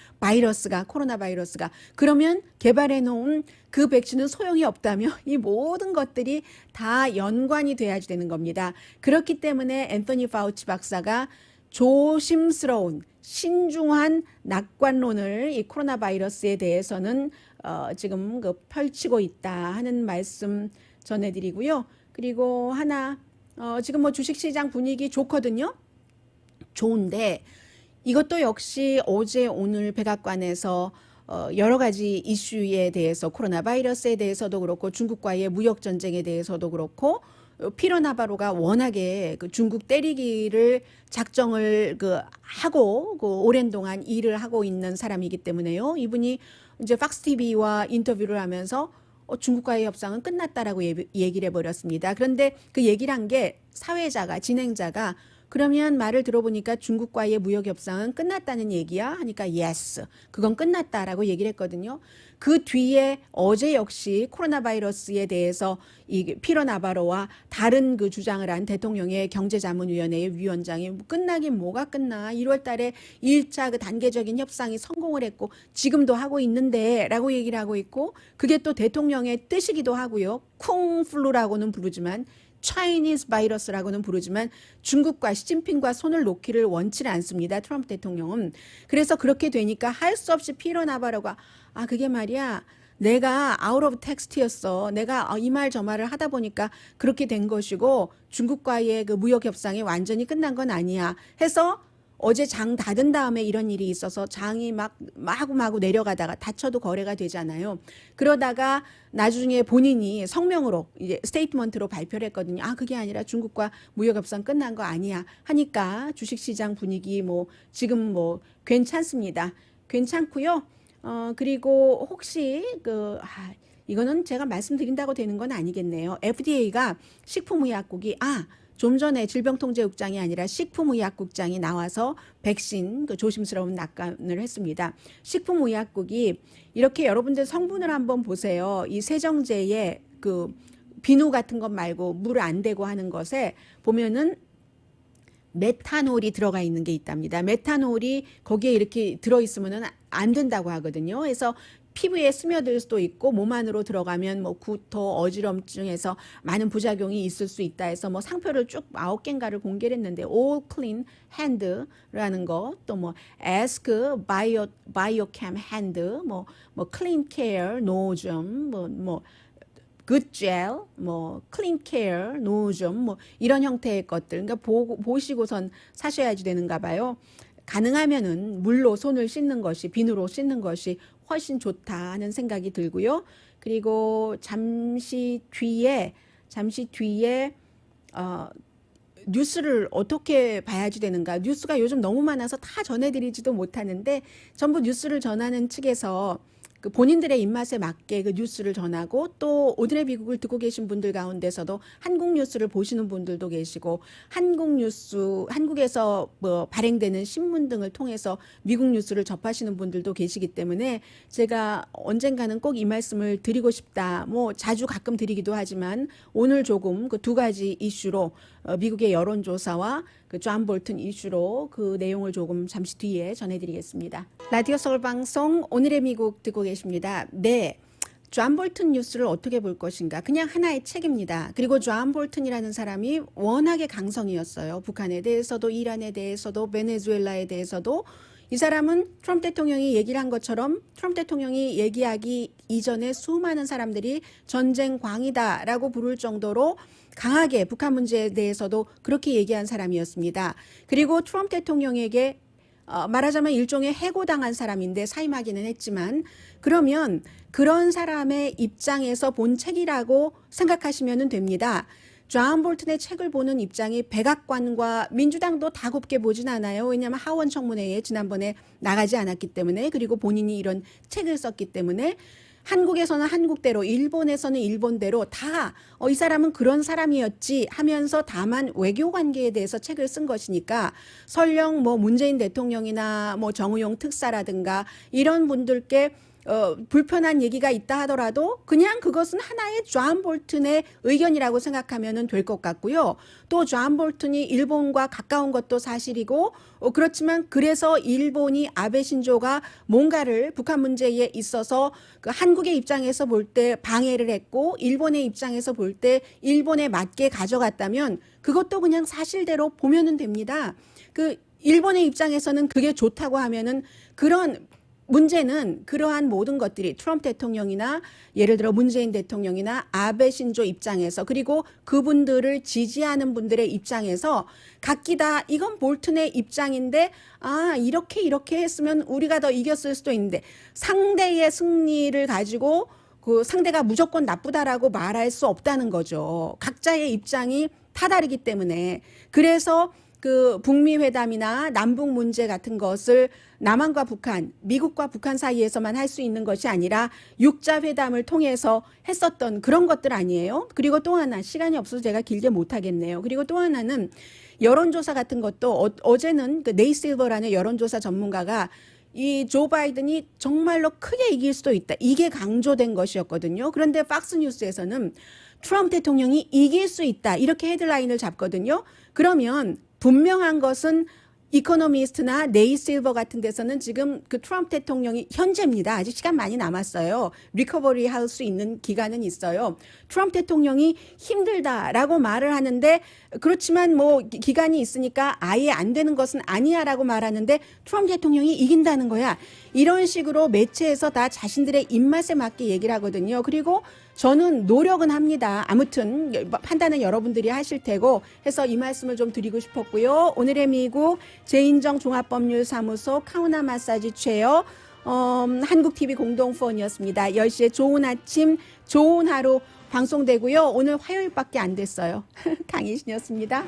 코로나 바이러스가 그러면 개발해 놓은 그 백신은 소용이 없다며 이 모든 것들이 다 연관이 돼야지 되는 겁니다. 그렇기 때문에 앤토니 파우치 박사가 조심스러운 신중한 낙관론을 이 코로나 바이러스에 대해서는 지금 펼치고 있다 하는 말씀 전해드리고요. 그리고 하나 지금 뭐 주식시장 분위기 좋거든요. 좋은데 이것도 역시 어제 오늘 백악관에서 여러 가지 이슈에 대해서 코로나 바이러스에 대해서도 그렇고 중국과의 무역 전쟁에 대해서도 그렇고 피로 나바로가 워낙에 그 중국 때리기를 작정을 하고 오랜 동안 일을 하고 있는 사람이기 때문에요. 이분이 이제 팍스 TV와 인터뷰를 하면서 중국과의 협상은 끝났다라고 얘기를 해버렸습니다. 그런데 그 얘기를 한 게 진행자가 그러면 말을 들어보니까 중국과의 무역 협상은 끝났다는 얘기야? 하니까 yes, 그건 끝났다라고 얘기를 했거든요. 그 뒤에 어제 역시 코로나 바이러스에 대해서 이 피로 나바로와 다른 그 주장을 한 대통령의 경제자문위원회의 위원장이 끝나긴 뭐가 끝나? 1월 달에 1차 그 단계적인 협상이 성공을 했고 지금도 하고 있는데 라고 얘기를 하고 있고 그게 또 대통령의 뜻이기도 하고요. 쿵플루라고는 부르지만 차이니즈 바이러스라고는 부르지만 중국과 시진핑과 손을 놓기를 원치는 않습니다. 트럼프 대통령은. 그래서 그렇게 되니까 할 수 없이 피로 나바로가 그게 말이야. 내가 아웃 오브 텍스트였어. 내가 이 말 저 말을 하다 보니까 그렇게 된 것이고 중국과의 그 무역 협상이 완전히 끝난 건 아니야. 해서 어제 장 닫은 다음에 이런 일이 있어서 장이 막 마구마구 내려가다가 다쳐도 거래가 되잖아요. 그러다가 나중에 본인이 성명으로 이제 스테이트먼트로 발표를 했거든요. 그게 아니라 중국과 무역 협상 끝난 거 아니야 하니까 주식시장 분위기 뭐 지금 뭐 괜찮습니다. 괜찮고요. 그리고 혹시 이거는 제가 말씀드린다고 되는 건 아니겠네요. FDA가 식품의약국이 좀 전에 질병통제국장이 아니라 식품의약국장이 나와서 백신 조심스러운 낙관을 했습니다. 식품의약국이 이렇게 여러분들 성분을 한번 보세요. 이 세정제에 그 비누 같은 것 말고 물 안 대고 하는 것에 보면은 메탄올이 들어가 있는 게 있답니다. 메탄올이 거기에 이렇게 들어있으면 안 된다고 하거든요. 그래서 피부에 스며들 수도 있고 몸 안으로 들어가면 뭐 구토, 어지럼증에서 많은 부작용이 있을 수 있다 해서 뭐 상표를 쭉 9개인가를 공개를 했는데 All Clean Hand라는 거, 또 뭐 Ask Biochem Hand, 뭐 Clean Care, 노점, 뭐 Good Gel, 뭐 Clean Care, 노점, 뭐 이런 형태의 것들. 그러니까 보시고선 사셔야지 되는가 봐요. 가능하면은 물로 손을 씻는 것이, 비누로 씻는 것이 훨씬 좋다 하는 생각이 들고요. 그리고 잠시 뒤에 뉴스를 어떻게 봐야지 되는가. 뉴스가 요즘 너무 많아서 다 전해드리지도 못하는데 전부 뉴스를 전하는 측에서 그 본인들의 입맛에 맞게 그 뉴스를 전하고 또 오늘의 미국을 듣고 계신 분들 가운데서도 한국 뉴스를 보시는 분들도 계시고 한국에서 뭐 발행되는 신문 등을 통해서 미국 뉴스를 접하시는 분들도 계시기 때문에 제가 언젠가는 꼭 이 말씀을 드리고 싶다. 뭐 자주 가끔 드리기도 하지만 오늘 조금 그 두 가지 이슈로 미국의 여론조사와 그 존 볼튼 이슈로 그 내용을 조금 잠시 뒤에 전해드리겠습니다. 라디오 서울 방송 오늘의 미국 듣고 계십니다. 네, 존 볼튼 뉴스를 어떻게 볼 것인가. 그냥 하나의 책입니다. 그리고 존 볼튼이라는 사람이 워낙에 강성이었어요. 북한에 대해서도 이란에 대해서도 베네수엘라에 대해서도. 이 사람은 트럼프 대통령이 얘기를 한 것처럼 트럼프 대통령이 얘기하기 이전에 수많은 사람들이 전쟁광이다라고 부를 정도로 강하게 북한 문제에 대해서도 그렇게 얘기한 사람이었습니다. 그리고 트럼프 대통령에게 말하자면 일종의 해고당한 사람인데 사임하기는 했지만 그러면 그런 사람의 입장에서 본 책이라고 생각하시면 됩니다. 존 볼튼의 책을 보는 입장이 백악관과 민주당도 다 곱게 보진 않아요. 왜냐하면 하원 청문회에 지난번에 나가지 않았기 때문에 그리고 본인이 이런 책을 썼기 때문에 한국에서는 한국대로 일본에서는 일본대로 다 이 사람은 그런 사람이었지 하면서 다만 외교관계에 대해서 책을 쓴 것이니까 설령 뭐 문재인 대통령이나 뭐 정의용 특사라든가 이런 분들께 불편한 얘기가 있다 하더라도 그냥 그것은 하나의 존 볼튼의 의견이라고 생각하면 될 것 같고요. 또 존 볼튼이 일본과 가까운 것도 사실이고 그렇지만 그래서 일본이 아베 신조가 뭔가를 북한 문제에 있어서 그 한국의 입장에서 볼 때 방해를 했고 일본의 입장에서 볼 때 일본에 맞게 가져갔다면 그것도 그냥 사실대로 보면은 됩니다. 그 일본의 입장에서는 그게 좋다고 하면은 그런 문제는 그러한 모든 것들이 트럼프 대통령이나 예를 들어 문재인 대통령이나 아베 신조 입장에서 그리고 그분들을 지지하는 분들의 입장에서 각기 다 이건 볼튼의 입장인데 이렇게 했으면 우리가 더 이겼을 수도 있는데 상대의 승리를 가지고 그 상대가 무조건 나쁘다라고 말할 수 없다는 거죠. 각자의 입장이 다 다르기 때문에 그래서 그 북미 회담이나 남북 문제 같은 것을 남한과 북한, 미국과 북한 사이에서만 할 수 있는 것이 아니라 육자 회담을 통해서 했었던 그런 것들 아니에요. 그리고 또 하나 시간이 없어서 제가 길게 못하겠네요. 그리고 또 하나는 여론조사 같은 것도 어제는 그 네이 실버라는 여론조사 전문가가 이 조 바이든이 정말로 크게 이길 수도 있다. 이게 강조된 것이었거든요. 그런데 팍스뉴스에서는 트럼프 대통령이 이길 수 있다. 이렇게 헤드라인을 잡거든요. 그러면 분명한 것은 이코노미스트나 네이실버 같은 데서는 지금 그 트럼프 대통령이 현재입니다. 아직 시간 많이 남았어요. 리커버리 할 수 있는 기간은 있어요. 트럼프 대통령이 힘들다라고 말을 하는데 그렇지만 뭐 기간이 있으니까 아예 안 되는 것은 아니야라고 말하는데 트럼프 대통령이 이긴다는 거야. 이런 식으로 매체에서 다 자신들의 입맛에 맞게 얘기를 하거든요. 그리고 저는 노력은 합니다. 아무튼 판단은 여러분들이 하실 테고 해서 이 말씀을 좀 드리고 싶었고요. 오늘의 미국 제인정 종합법률사무소 카우나 마사지 체어 한국TV 공동후원이었습니다. 10시에 좋은 아침, 좋은 하루 방송되고요. 오늘 화요일밖에 안 됐어요. 강희신이었습니다.